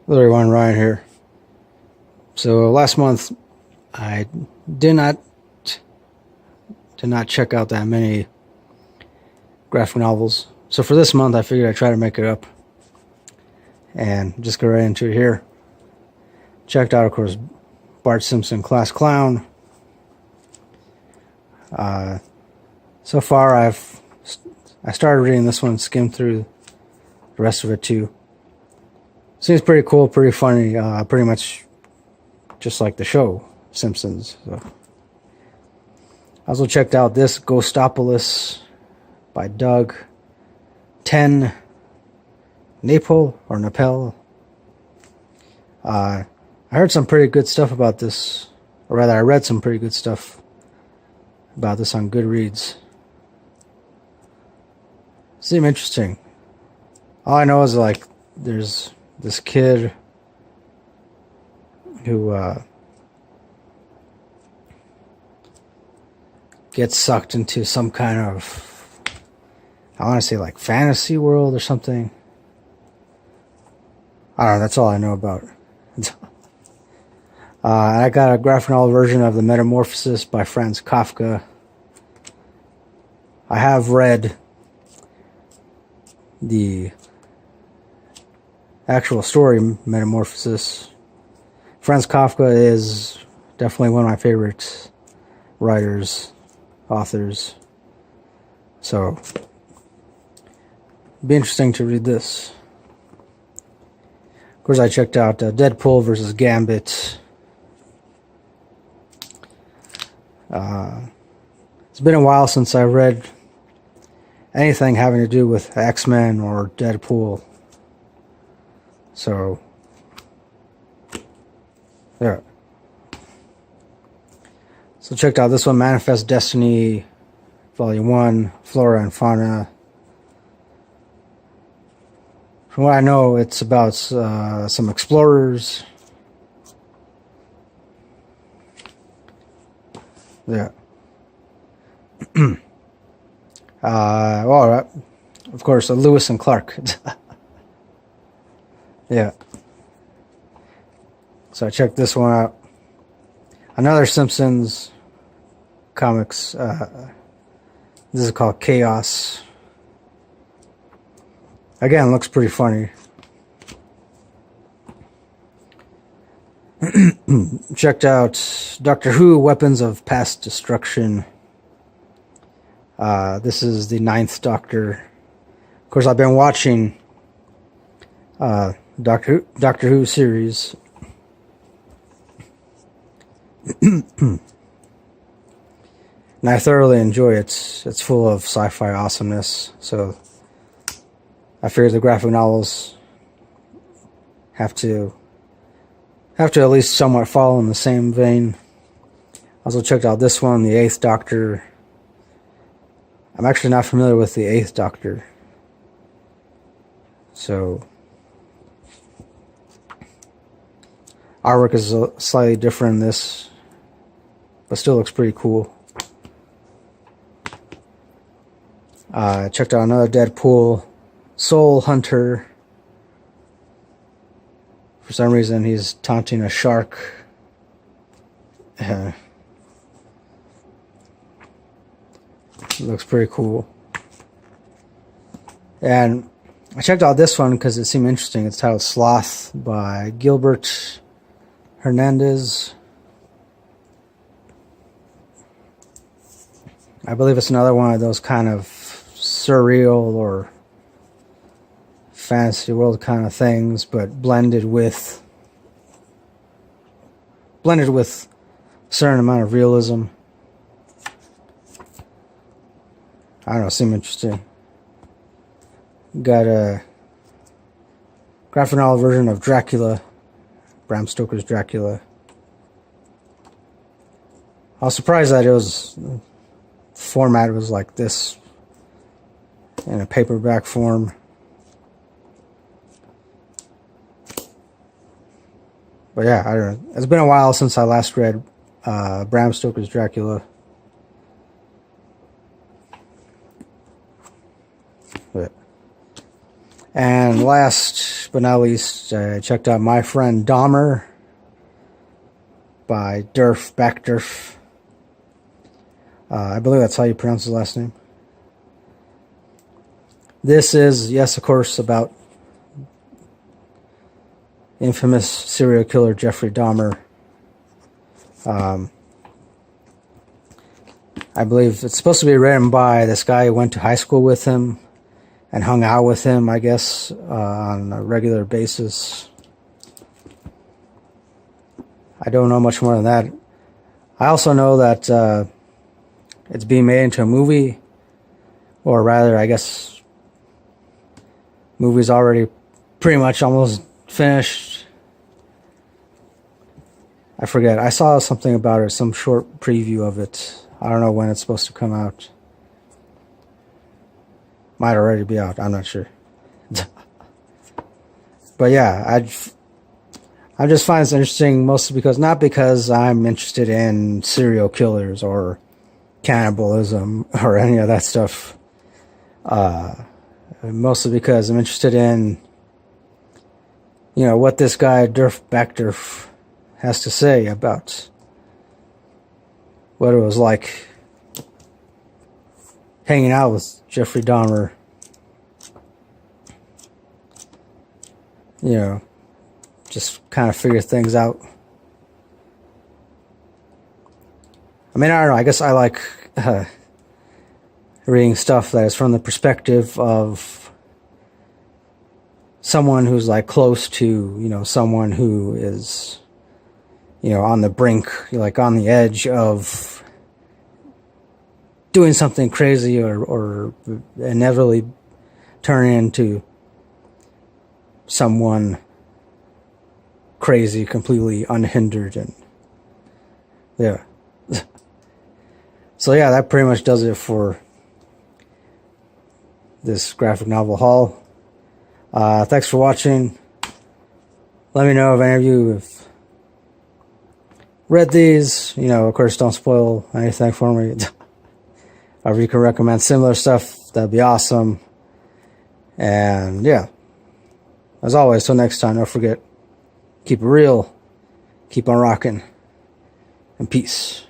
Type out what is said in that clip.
Hello everyone, Ryan here. So last month I did not check out that many graphic novels. So for this month I figured I'd try to make it up and just go right into it here. Checked out, of course, Bart Simpson Class Clown. So far I started reading this one, skimmed through the rest of it too. Seems pretty cool, pretty funny, pretty much just like the show, Simpsons. So. I also checked out this Ghostopolis by Doug 10 Napel or Napel. I heard some pretty good stuff about this, or rather I read some pretty good stuff about this on Goodreads. Seemed interesting. All I know is like there's this kid who gets sucked into some kind of, I want to say like fantasy world or something. I don't know, that's all I know about it. I got a graphic novel version of The Metamorphosis by Franz Kafka. I have read the actual story, Metamorphosis. Franz Kafka is definitely one of my favorite writers, authors. So, it'd be interesting to read this. Of course, I checked out Deadpool versus Gambit. It's been a while since I read anything having to do with X-Men or Deadpool. So, yeah. So checked out this one, Manifest Destiny, Volume 1, Flora and Fauna. From what I know, it's about some explorers. Yeah. Well, of course, Lewis and Clark. Yeah. So I checked this one out. Another Simpsons comics. This is called Chaos. Again, looks pretty funny. Checked out Doctor Who, Weapons of Past Destruction. This is the 9th Doctor. Of course, I've been watching Doctor Who series. And I thoroughly enjoy it. It's full of sci-fi awesomeness. So I figured the graphic novels have to at least somewhat follow in the same vein. Also checked out this one, The 8th Doctor. I'm actually not familiar with The 8th Doctor. So artwork is slightly different in this, but still looks pretty cool. Checked out another Deadpool, Soul Hunter. For some reason, he's taunting a shark. Looks pretty cool. And I checked out this one because it seemed interesting. It's titled Sloth by Gilbert Hernandez. I believe it's another one of those kind of surreal or fantasy world kind of things, but blended with a certain amount of realism. I don't know, seemed interesting. Got a graphic novel version of Dracula, Bram Stoker's Dracula. I was surprised that the format was like this in a paperback form. But yeah, I don't know. It's been a while since I last read Bram Stoker's Dracula. But And last but not least, I checked out My Friend Dahmer by Backdurf. I believe that's how you pronounce his last name. This is, yes, of course, about infamous serial killer Jeffrey Dahmer. I believe it's supposed to be written by this guy who went to high school with him and hung out with him, I guess, on a regular basis. I don't know much more than that. I also know that it's being made into a movie, or rather, I guess, movie's already pretty much almost finished. I forget. I saw something about it, some short preview of it. I don't know when it's supposed to come out. Might already be out. I'm not sure. But yeah, I just find this interesting, mostly because, not because I'm interested in serial killers or cannibalism or any of that stuff. Mostly because I'm interested in, what this guy Backdurf has to say about what it was like hanging out with Jeffrey Dahmer. Just kind of figure things out. I mean, I don't know. I guess I like reading stuff that is from the perspective of someone who's like close to, someone who is, on the brink, like on the edge of doing something crazy or inevitably turn into someone crazy, completely unhindered. And yeah. So yeah, that pretty much does it for this graphic novel haul. Thanks for watching. Let me know if any of you have read these. Of course, don't spoil anything for me. Or if you can recommend similar stuff, that'd be awesome. And yeah, as always, till next time, don't forget, keep it real, keep on rocking, and peace.